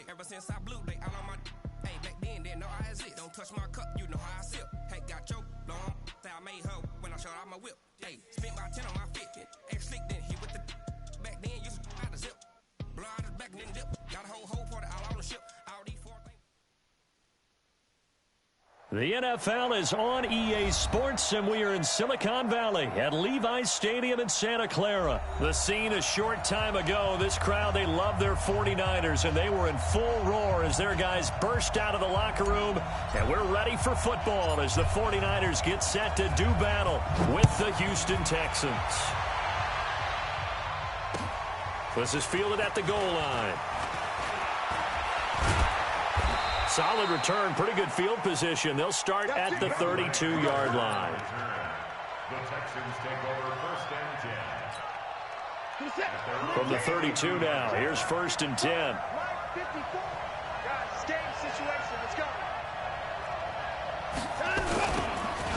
Ever since I blew, they all on my hey, back then, didn't know I exist. Don't touch my cup, you know how I sip. Hey, got your long, say I made her when I showed out my whip. Hey, spent my 10 on my 50. Ex-slick, then hit with the back then, used to out the zip. Blow out his back, then dip. Got a whole party all on the ship. All these four things. The NFL is on EA Sports, and we are in Silicon Valley at Levi's Stadium in Santa Clara. The scene a short time ago, this crowd, they love their 49ers, and they were in full roar as their guys burst out of the locker room, and we're ready for football as the 49ers get set to do battle with the Houston Texans. This is fielded at the goal line. Solid return, pretty good field position. They'll start at the 32-yard line. The Texans take over first and 10. From the 32 now, here's first and 10. Guys, game situation. Let's go.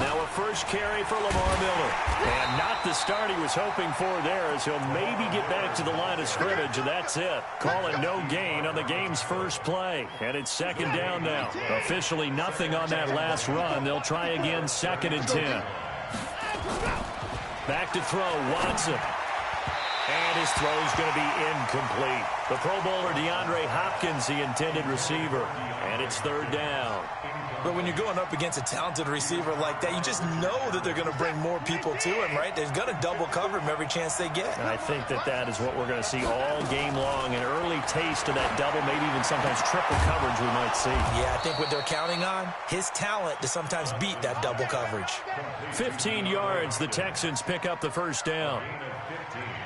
Now a first carry for Lamar Miller. And not the start he was hoping for there, as he'll maybe get back to the line of scrimmage, and that's it. Call it no gain on the game's first play. And it's second down now. Officially nothing on that last run. They'll try again, second and 10. Back to throw, Watson. And his throw's going to be incomplete. The Pro Bowler DeAndre Hopkins, the intended receiver. And it's third down. But when you're going up against a talented receiver like that, you just know that they're going to bring more people to him, right? They're going to double cover him every chance they get. And I think that is what we're going to see all game long. An early taste of that double, maybe even sometimes triple coverage we might see. Yeah, I think what they're counting on, his talent to sometimes beat that double coverage. 15 yards, the Texans pick up the first down.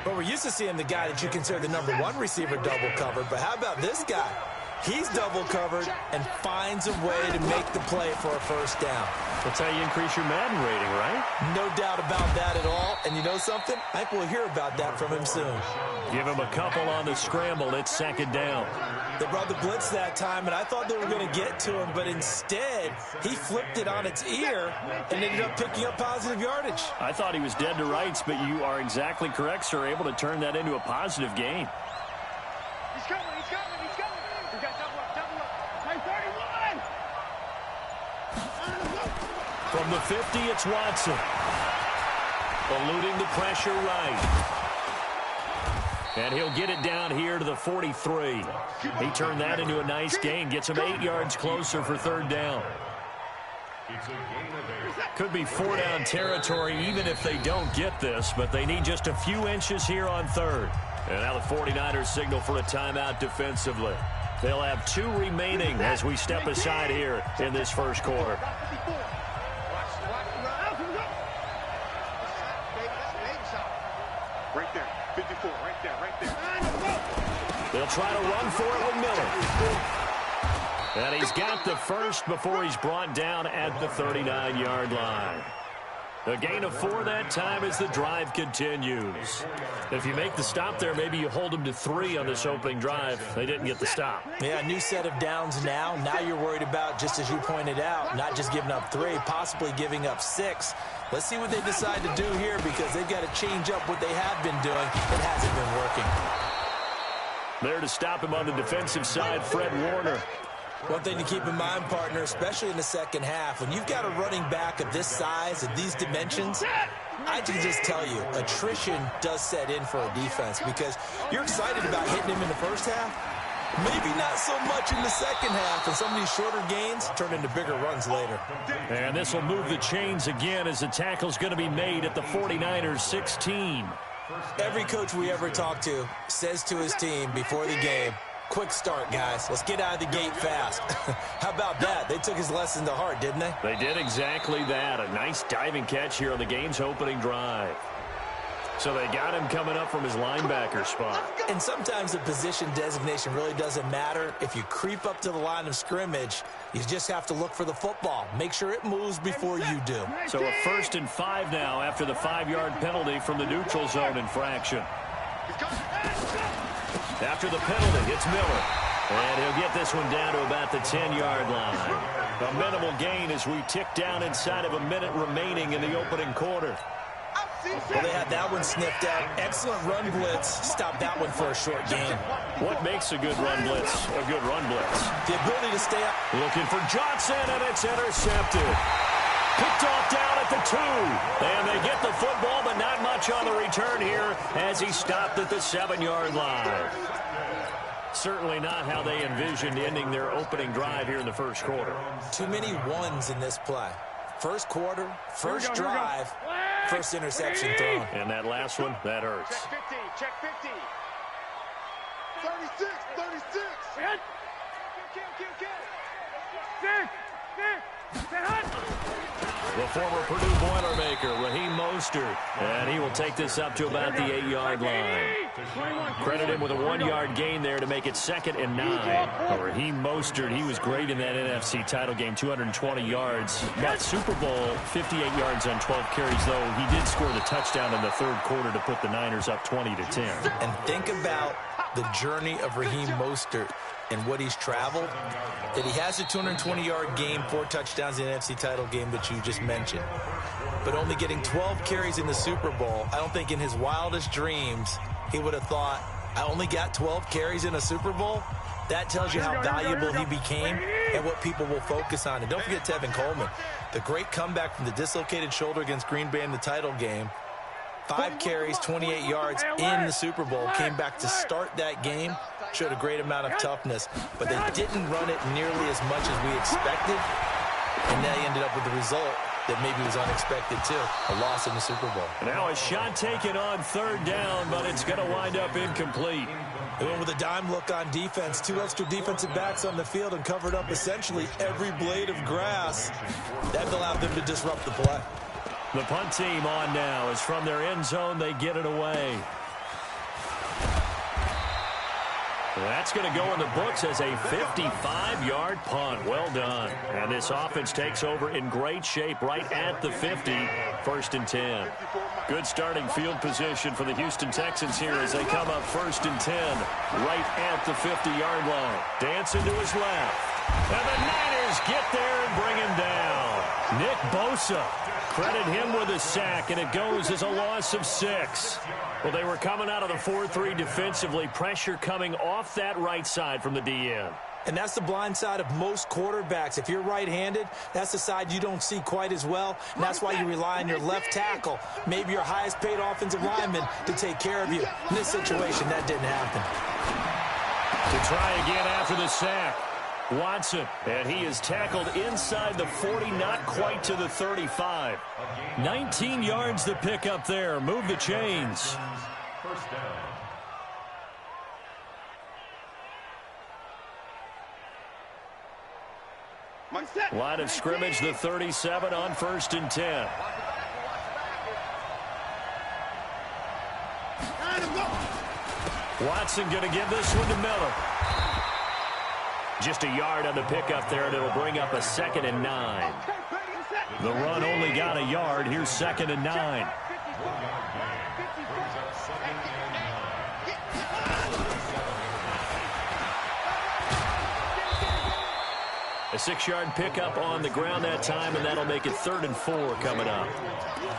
But we're used to seeing the guy that you consider the number one receiver double covered. But how about this guy? He's double covered and finds a way to make the play for a first down. That's how you increase your Madden rating, right? No doubt about that at all. And you know something? I think we'll hear about that from him soon. Give him a couple on the scramble. It's second down. They brought the blitz that time, and I thought they were going to get to him. But instead, he flipped it on its ear and ended up picking up positive yardage. I thought he was dead to rights, but you are exactly correct, sir. Able to turn that into a positive gain. He's coming. We got double up. Play 31. From the 50, it's Watson. Eluding the pressure right. And he'll get it down here to the 43. He turned that into a nice gain. Gets him 8 yards closer for third down. Could be four-down territory even if they don't get this, but they need just a few inches here on third. And now the 49ers signal for a timeout defensively. They'll have 2 remaining as we step aside here in this first quarter. Right there. 54. Right there. They'll try to run for it with Miller. And he's got the first before he's brought down at the 39-yard line. A gain of 4 that time as the drive continues. If you make the stop there, maybe you hold them to 3 on this opening drive. They didn't get the stop. Yeah, new set of downs now. Now you're worried about, just as you pointed out, not just giving up 3, possibly giving up 6. Let's see what they decide to do here because they've got to change up what they have been doing. It hasn't been working. There to stop him on the defensive side, Fred Warner. One thing to keep in mind, partner, especially in the second half, when you've got a running back of this size, of these dimensions, I can just tell you, attrition does set in for a defense because you're excited about hitting him in the first half. Maybe not so much in the second half, and some of these shorter gains turn into bigger runs later. And this will move the chains again as the tackle's going to be made at the 49ers 16. Every coach we ever talk to says to his team before the game, Quick start, guys. Let's get out of the gate fast. How about that? They took his lesson to heart, didn't they? They did exactly that. A nice diving catch here on the game's opening drive. So they got him coming up from his linebacker spot. And sometimes the position designation really doesn't matter. If you creep up to the line of scrimmage, you just have to look for the football. Make sure it moves before you do. So a 1st and 5 now after the 5-yard penalty from the neutral zone infraction. After the penalty, it's Miller. And he'll get this one down to about the 10-yard line. A minimal gain as we tick down inside of a minute remaining in the opening quarter. Well, they had that one sniffed out. Excellent run blitz. Stop that one for a short gain. What makes a good run blitz a good run blitz? The ability to stay up. Looking for Johnson, and it's intercepted. Picked off down at the 2. And they get the football, but not much on the return here as he stopped at the 7-yard line. Certainly not how they envisioned ending their opening drive here in the first quarter. Too many ones in this play. First quarter, first drive, first interception thrown. And that last one, that hurts. Check 50. 36. The former Purdue Boilermaker, Raheem Mostert, and he will take this up to about the 8-yard line. Credit him with a 1-yard gain there to make it 2nd and 9. Raheem Mostert, he was great in that NFC title game, 220 yards. That Super Bowl, 58 yards on 12 carries, though. He did score the touchdown in the 3rd quarter to put the Niners up 20-10. And think about the journey of Raheem Mostert and what he's traveled, that he has a 220-yard game, 4 touchdowns in the NFC title game that you just mentioned. But only getting 12 carries in the Super Bowl, I don't think in his wildest dreams he would have thought, I only got 12 carries in a Super Bowl? That tells you how valuable he became and what people will focus on. And don't forget Tevin Coleman, the great comeback from the dislocated shoulder against Green Bay in the title game. 5 carries, 28 yards in the Super Bowl, came back to start that game, showed a great amount of toughness, but they didn't run it nearly as much as we expected, and they ended up with the result that maybe was unexpected too, a loss in the Super Bowl. Now a shot taken on 3rd down, but it's going to wind up incomplete. They went with a dime look on defense, 2 extra defensive backs on the field and covered up essentially every blade of grass. That allowed them to disrupt the play. The punt team on now as from their end zone they get it away. That's going to go in the books as a 55-yard punt. Well done. And this offense takes over in great shape right at the 50, 1st and 10. Good starting field position for the Houston Texans here as they come up 1st and 10 right at the 50-yard line. Dancing to his left. And the Niners get there and bring him down. Nick Bosa. Credit him with a sack, and it goes as a loss of 6. Well, they were coming out of the 4-3 defensively. Pressure coming off that right side from the DN. And that's the blind side of most quarterbacks. If you're right-handed, that's the side you don't see quite as well. And that's why you rely on your left tackle, maybe your highest-paid offensive lineman, to take care of you. In this situation, that didn't happen. To try again after the sack. Watson, and he is tackled inside the 40, not quite to the 35. 19 yards to pick up there. Move the chains. 1st down. Line of scrimmage, the 37 on 1st and 10. Watson going to give this one to Miller. Just a yard on the pickup there, and it'll bring up a 2nd and 9. The run only got a yard. Here's 2nd and 9. A 6-yard pickup on the ground that time, and that'll make it 3rd and 4 coming up.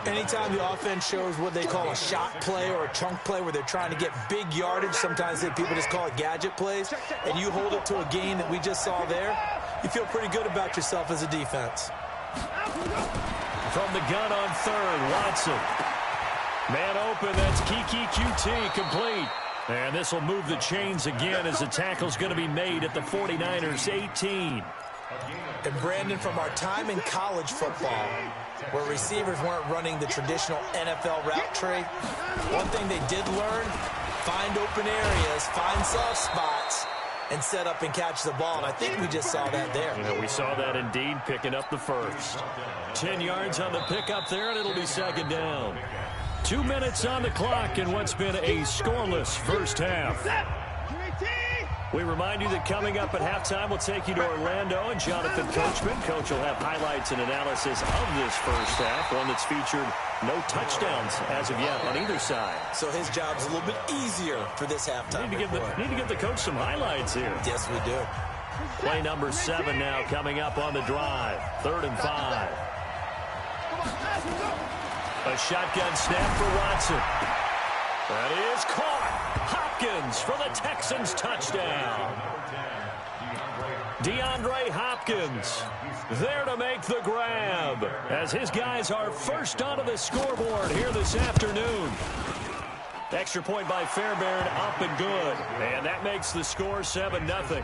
Anytime the offense shows what they call a shot play or a chunk play where they're trying to get big yardage, sometimes people just call it gadget plays, and you hold it to a gain that we just saw there, you feel pretty good about yourself as a defense. From the gun on 3rd, Watson. Man open, that's Kiki QT, complete. And this will move the chains again as the tackle's going to be made at the 49ers 18. And Brandon, from our time in college football, where receivers weren't running the traditional NFL route tree, one thing they did learn, find open areas, find soft spots, and set up and catch the ball. And I think we just saw that there. Yeah, we saw that indeed, picking up the first. 10 yards on the pickup there, and it'll be second down. 2 minutes on the clock in what's been a scoreless first half. We remind you that coming up at halftime, we'll take you to Orlando and Jonathan Coachman. Coach will have highlights and analysis of this first half, one that's featured no touchdowns as of yet on either side. So his job's a little bit easier for this halftime. Need to give the coach some highlights here. Yes, we do. Play number 7 now coming up on the drive. 3rd and 5. A shotgun snap for Watson. That is caught. Hopkins for the Texans touchdown. DeAndre Hopkins there to make the grab as his guys are first onto the scoreboard here this afternoon. Extra point by Fairbairn, up and good. And that makes the score 7-0.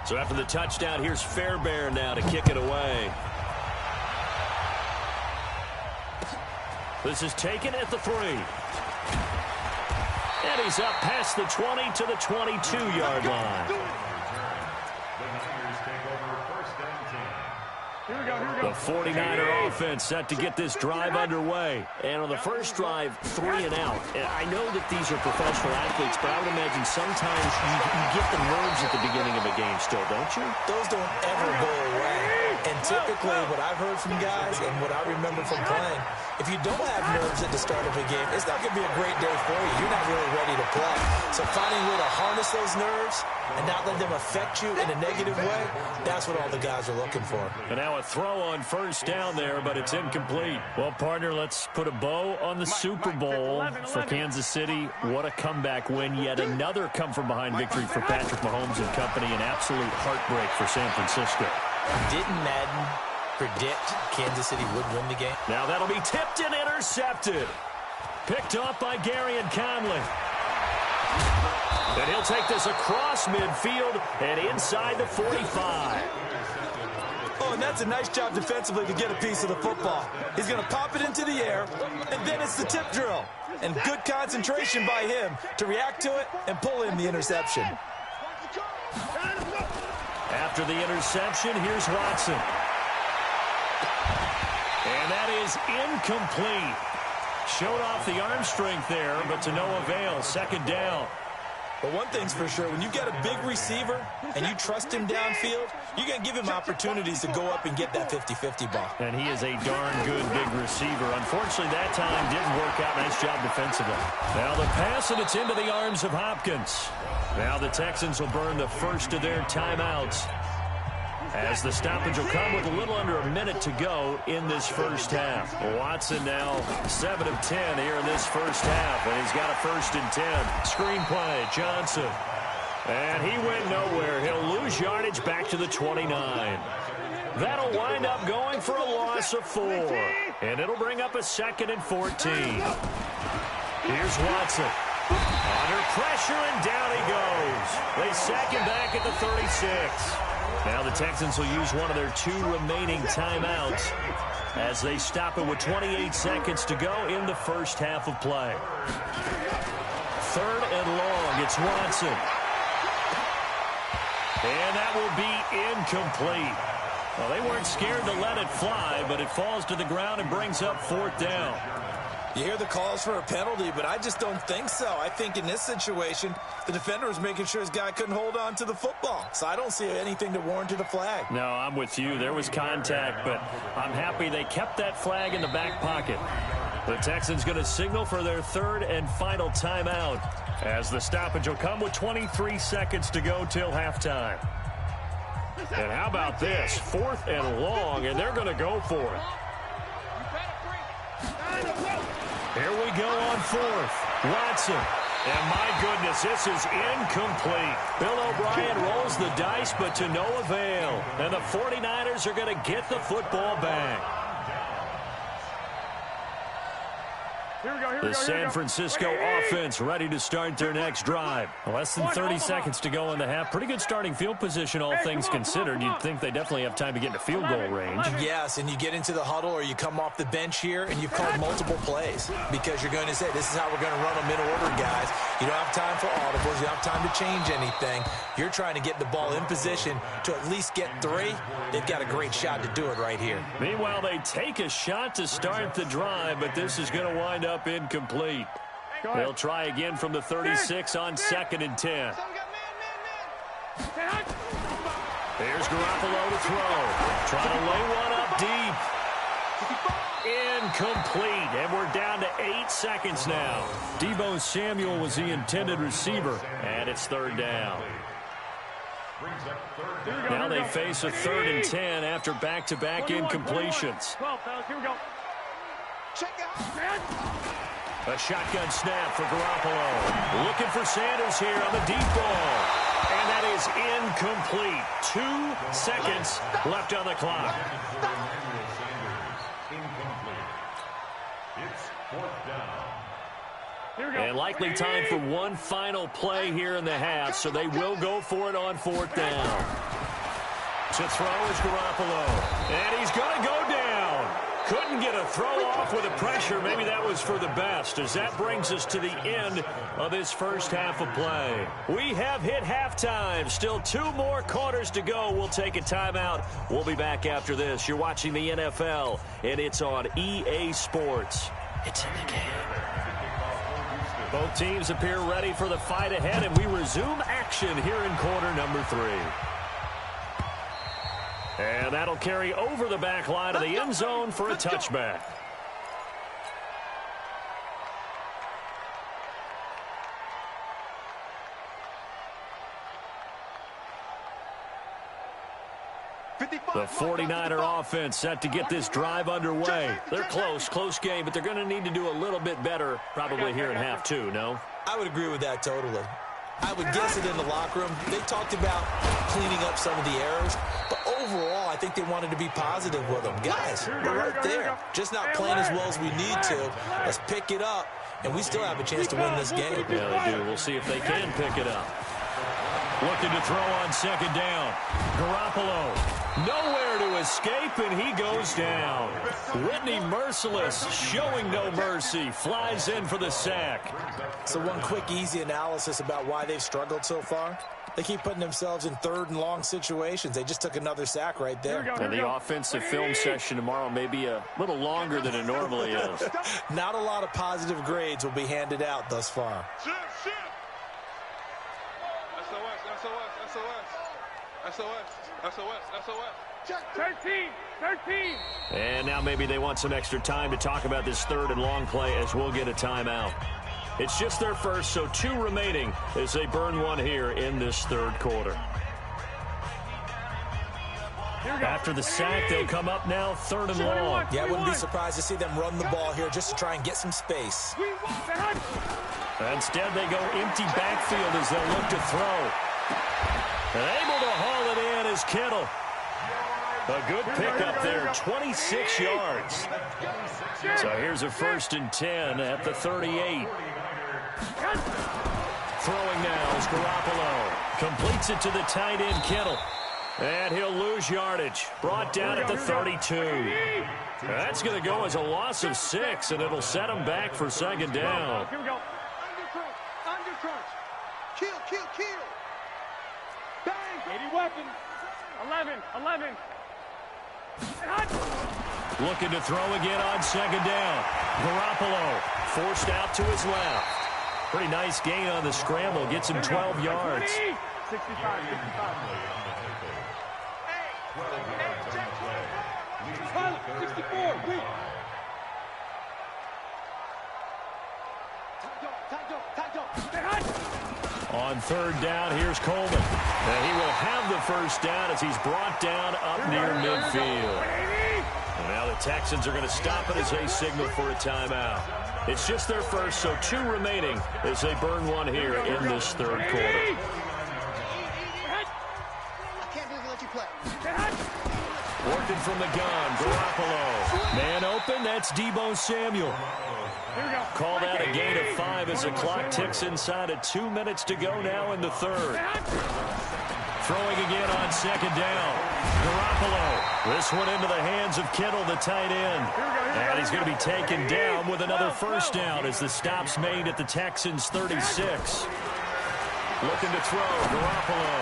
So after the touchdown, here's Fairbairn now to kick it away. This is taken at the 3. And he's up past the 20 to the 22-yard line. The 49er offense set to get this drive underway. And on the first drive, 3 and out. And I know that these are professional athletes, but I would imagine sometimes you get the nerves at the beginning of a game still, don't you? Those don't ever go away. And typically what I've heard from guys and what I remember from playing, if you don't have nerves at the start of a game, it's not going to be a great day for you. You're not really ready to play. So finding a way to harness those nerves and not let them affect you in a negative way, that's what all the guys are looking for. And now a throw on first down there, but it's incomplete. Well, partner, let's put a bow on the Super Bowl for Kansas City. What a comeback win. Yet another come-from-behind victory for Patrick Mahomes and company. An absolute heartbreak for San Francisco. Didn't Madden predict Kansas City would win the game? Now that'll be tipped and intercepted. Picked off by Gary and Conley. And he'll take this across midfield and inside the 45. Oh, and that's a nice job defensively to get a piece of the football. He's going to pop it into the air, and then it's the tip drill. And good concentration by him to react to it and pull in the interception. After the interception, here's Watson. And that is incomplete. Showed off the arm strength there, but to no avail. Second down. But one thing's for sure, when you got a big receiver and you trust him downfield, you're going to give him opportunities to go up and get that 50-50 ball. And he is a darn good big receiver. Unfortunately, that time didn't work out. Nice job defensively. Now the pass, and it's into the arms of Hopkins. Now the Texans will burn the first of their timeouts as the stoppage will come with a little under a minute to go in this first half. Watson now 7 of 10 here in this first half, and he's got a 1st and 10. Screen play, Johnson. And he went nowhere. He'll lose yardage back to the 29. That'll wind up going for a loss of 4. And it'll bring up a 2nd and 14. Here's Watson. Under pressure, and down he goes. They sack him back at the 36. Now the Texans will use one of their 2 remaining timeouts as they stop it with 28 seconds to go in the first half of play. 3rd and long. It's Watson. And that will be incomplete. Well, they weren't scared to let it fly, but it falls to the ground and brings up 4th down. You hear the calls for a penalty, but I just don't think so. I think in this situation, the defender was making sure his guy couldn't hold on to the football. So I don't see anything to warrant a flag. No, I'm with you. There was contact, but I'm happy they kept that flag in the back pocket. The Texans going to signal for their 3rd and final timeout as the stoppage will come with 23 seconds to go till halftime. And how about this? 4th and long, and they're going to go for it. Here we go on 4th. Watson. And my goodness, this is incomplete. Bill O'Brien rolls the dice, but to no avail. And the 49ers are going to get the football back. The San Francisco offense ready to start their next drive. Less than 30 seconds to go in the half. Pretty good starting field position, all things considered. You'd think they definitely have time to get into field goal range. Yes, and you get into the huddle or you come off the bench here and you've called multiple plays because you're going to say, this is how we're going to run them in order, guys. You don't have time for audibles. You don't have time to change anything. You're trying to get the ball in position to at least get 3. They've got a great shot to do it right here. Meanwhile, they take a shot to start the drive, but this is going to wind up incomplete. They'll try again from the 36 on 2nd and 10. Here's Garoppolo to throw. Trying to lay one up deep. Incomplete, and we're down to 8 seconds now. Deebo Samuel was the intended receiver, and it's 3rd down. Now they face a 3rd and 10 after back-to-back incompletions. A shotgun snap for Garoppolo. Looking for Sanders here on the deep ball. And that is incomplete. 2 seconds left on the clock. And likely time for one final play here in the half, so they will go for it on 4th down. To throw is Garoppolo. And he's going to go down. Couldn't get a throw off with the pressure. Maybe that was for the best, as that brings us to the end of this first half of play. We have hit halftime. Still 2 more quarters to go. We'll take a timeout. We'll be back after this. You're watching the NFL, and it's on EA Sports. It's in the game. Both teams appear ready for the fight ahead, and we resume action here in quarter number 3. And that'll carry over the back line of the end zone for a touchback. The 49er offense set to get this drive underway. They're close game, but they're going to need to do a little bit better probably here in half 2, no? I would agree with that totally. I would guess it in the locker room. They talked about cleaning up some of the errors, but overall, I think they wanted to be positive with them. Guys, we're right there. Just not playing as well as we need to. Let's pick it up, and we still have a chance to win this game. Yeah, they do. We'll see if they can pick it up. Looking to throw on 2nd down. Garoppolo, nowhere to escape, and he goes down. Whitney Merciless, showing no mercy, flies in for the sack. So one quick, easy analysis about why they've struggled so far. They keep putting themselves in 3rd and long situations. They just took another sack right there. And the offensive film session tomorrow may be a little longer than it normally is. Not a lot of positive grades will be handed out thus far. SOS. 13. And now maybe they want some extra time to talk about this 3rd and long play, as we'll get a timeout. It's just their first, so 2 remaining as they burn one here in this 3rd quarter. After the sack, they'll come up now 3rd and long. Yeah, I wouldn't be surprised to see them run the ball here just to try and get some space. Instead, they go empty backfield as they look to throw. And able to haul it in is Kittle. A good pickup there, 26 yards. So here's a 1st and 10 at the 38. Throwing now is Garoppolo. Completes it to the tight end, Kittle. And he'll lose yardage. Brought down at the 32. That's going to go as a loss of 6, and it'll set him back for 2nd down. Here we go. Under crunch. Kill. Bang. 80 weapons. 11. Looking to throw again on 2nd down. Garoppolo forced out to his left. Pretty nice gain on the scramble. Gets him 12 yards. 65. 64. Wait. On 3rd down, here's Coleman. And he will have the 1st down as he's brought down up near midfield. And now the Texans are going to stop it as they signal for a timeout. It's just their first, so 2 remaining as they burn one here in this 3rd quarter. Working from the gun, Garoppolo. Man open, that's Deebo Samuel. Call that a gain of 5 as the clock ticks inside of 2 minutes to go now in the third. Throwing again on second down. Garoppolo. This one into the hands of Kittle, the tight end. And he's going to be taken down with another first down as the stop's made at the Texans' 36. Looking to throw. Garoppolo.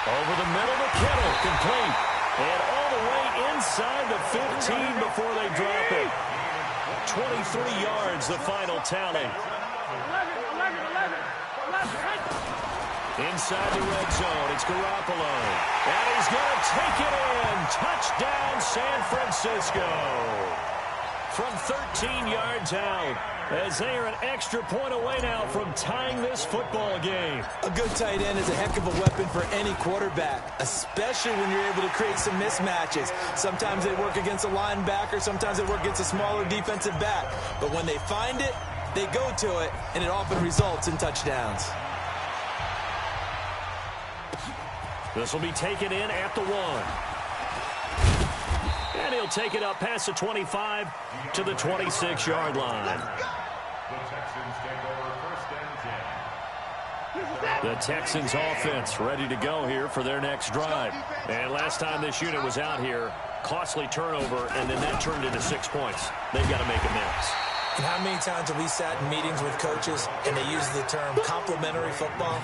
Over the middle to Kittle. Complete. And all the way inside the 15 before they drop it. 23 yards, the final tally. Inside the red zone, it's Garoppolo. And he's going to take it in. Touchdown, San Francisco. From 13 yards out, as they are an extra point away now from tying this football game. A good tight end is a heck of a weapon for any quarterback, especially when you're able to create some mismatches. Sometimes they work against a linebacker, sometimes they work against a smaller defensive back. But when they find it, they go to it, and it often results in touchdowns. This will be taken in at the 1. And he'll take it up past the 25 to the 26-yard line. The Texans offense ready to go here for their next drive. And last time this unit was out here, costly turnover, and then that turned into 6 points. They've got to make amends. And how many times have we sat in meetings with coaches and they use the term complementary football?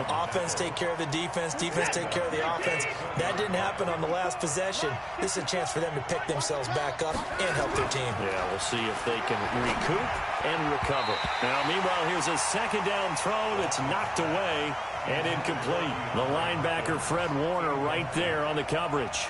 Offense take care of the defense, defense take care of the offense. That didn't happen on the last possession. This is a chance for them to pick themselves back up and help their team. Yeah, we'll see if they can recoup and recover. Now, meanwhile, here's a second down throw that's knocked away and incomplete. The linebacker, Fred Warner, right there on the coverage.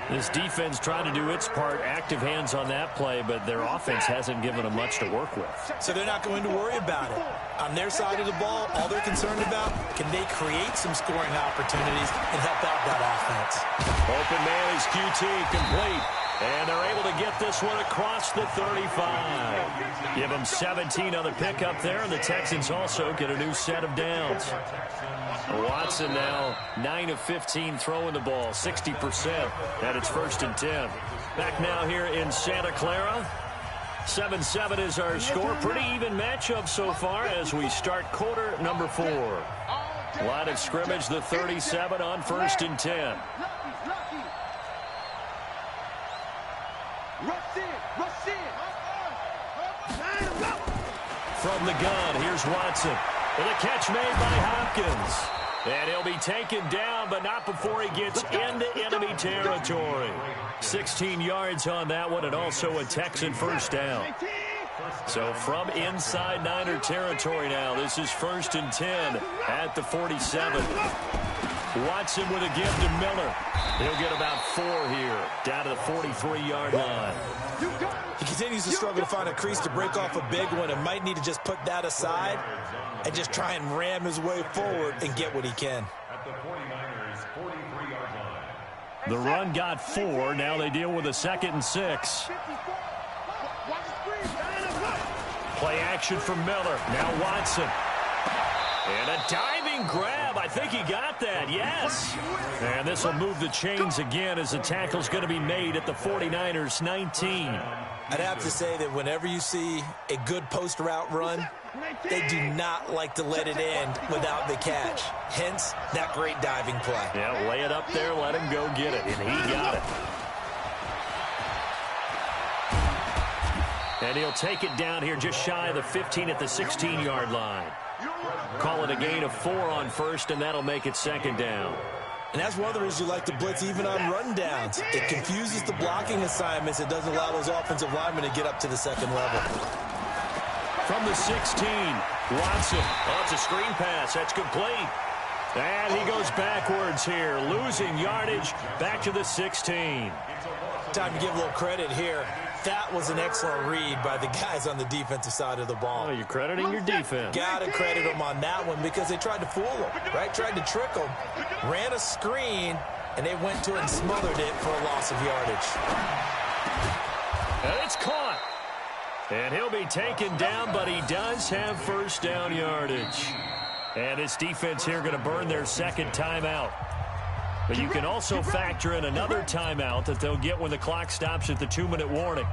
This defense trying to do its part, active hands on that play, but their offense hasn't given them much to work with. So they're not going to worry about it. On their side of the ball, all they're concerned about, can they create some scoring opportunities and help out that offense? Open man is QT, complete. And they're able to get this one across the 35. Give them 17 on the pickup there, and the Texans also get a new set of downs. Watson now 9 of 15 throwing the ball, 60%, and it's 1st and 10. Back now here in Santa Clara. 7-7 is our score. Pretty even matchup so far as we start quarter number 4. Line of scrimmage, the 37 on 1st and 10. From the gun, here's Watson. With a catch made by Hopkins. And he'll be taken down, but not before he gets into enemy territory. 16 yards on that one, and also a Texan first down. So from inside Niner territory now, this is 1st and 10 at the 47. Watson with a give to Miller. He'll get about 4 here, down to the 43-yard line. He continues to struggle to find a crease to break off a big one and might need to just put that aside and just try and ram his way forward and get what he can. The run got 4. Now they deal with a 2nd and 6. Play action from Miller. Now Watson. And a diving grab. I think he got that. Yes. And this will move the chains again as the tackle's going to be made at the 49ers 19. I'd have to say that whenever you see a good post route run, they do not like to let it end without the catch. Hence, that great diving play. Yeah, lay it up there, let him go get it, and he got it. And he'll take it down here just shy of the 15 at the 16-yard line. Call it a gain of 4 on 1st, and that'll make it 2nd down. And that's one of the reasons you like to blitz even on rundowns. It confuses the blocking assignments. It doesn't allow those offensive linemen to get up to the 2nd level. From the 16, Watson. Oh, it's a screen pass. That's complete. And he goes backwards here, losing yardage back to the 16. Time to give a little credit here. That was an excellent read by the guys on the defensive side of the ball. Oh, you're crediting your defense. Got to credit them on that one because they tried to fool them, right? Tried to trick them, ran a screen, and they went to it and smothered it for a loss of yardage. And it's caught. And he'll be taken down, but he does have first down yardage. And this defense here going to burn their 2nd timeout. But you can also factor in another timeout that they'll get when the clock stops at the 2-minute warning.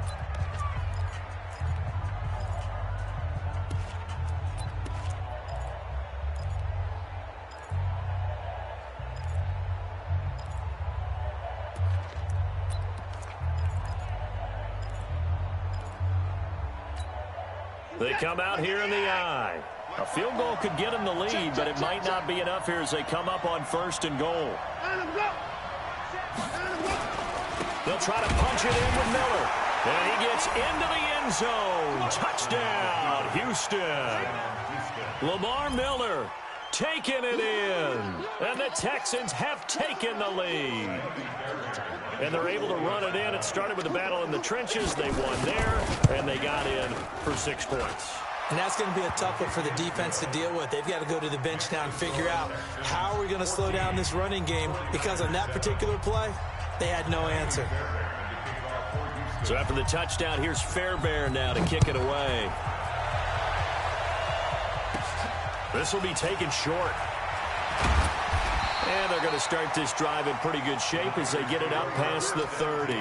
They come out here in the I. A field goal could get them the lead, but it might not be enough here as they come up on 1st and goal. They'll try to punch it in with Miller. And he gets into the end zone. Touchdown, Houston. Lamar Miller taking it in. And the Texans have taken the lead. And they're able to run it in. It started with a battle in the trenches. They won there, and they got in for 6 points. And that's going to be a tough one for the defense to deal with. They've got to go to the bench now and figure out how are we going to slow down this running game, because on that particular play, they had no answer. So after the touchdown, here's Fairbairn now to kick it away. This will be taken short. And they're going to start this drive in pretty good shape as they get it up past the 30.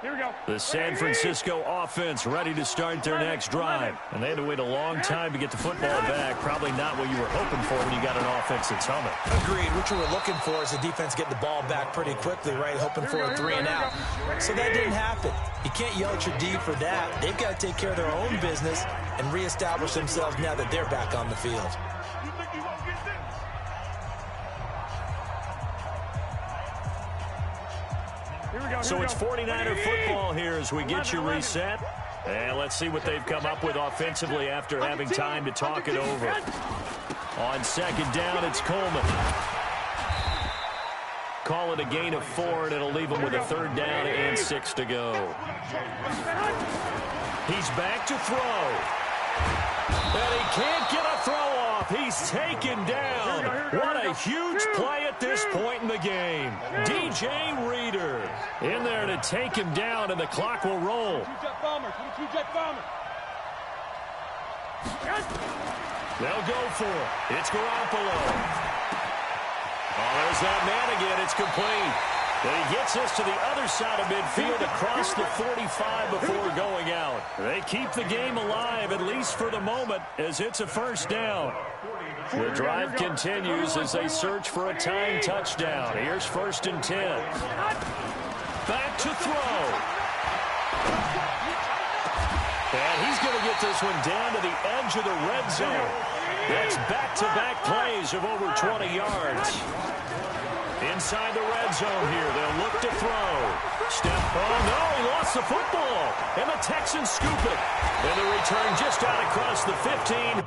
Here we go. The San Francisco offense ready to start their next drive. And they had to wait a long time to get the football back. Probably not what you were hoping for when you got an offense that's humming. Agreed. What you were looking for is the defense get the ball back pretty quickly, right? Hoping for a 3 and out. So that didn't happen. You can't yell at your D for that. They've got to take care of their own business and reestablish themselves now that they're back on the field. So it's 49er football here as we get you reset. And let's see what they've come up with offensively after having time to talk it over. On 2nd down, it's Coleman. Call it a gain of 4, and it'll leave them with a 3rd down and 6 to go. He's back to throw. And he can't get a throw off. He's taken down. What a huge play at this point in the game. DJ Reader in there to take him down, and the clock will roll. 22-jet bomber, 22-jet bomber. They'll go for it. It's Garoppolo. Oh, there's that man again. It's complete. And he gets us to the other side of midfield across the 45 before going out. They keep the game alive, at least for the moment, as it's a 1st down. The drive continues as they search for a tying touchdown. Here's 1st and 10. Back to throw. And he's going to get this one down to the edge of the red zone. That's back-to-back plays of over 20 yards. Inside the red zone here, they'll look to throw. Oh, no, he lost the football. And the Texans scoop it. And the return just out across the 15.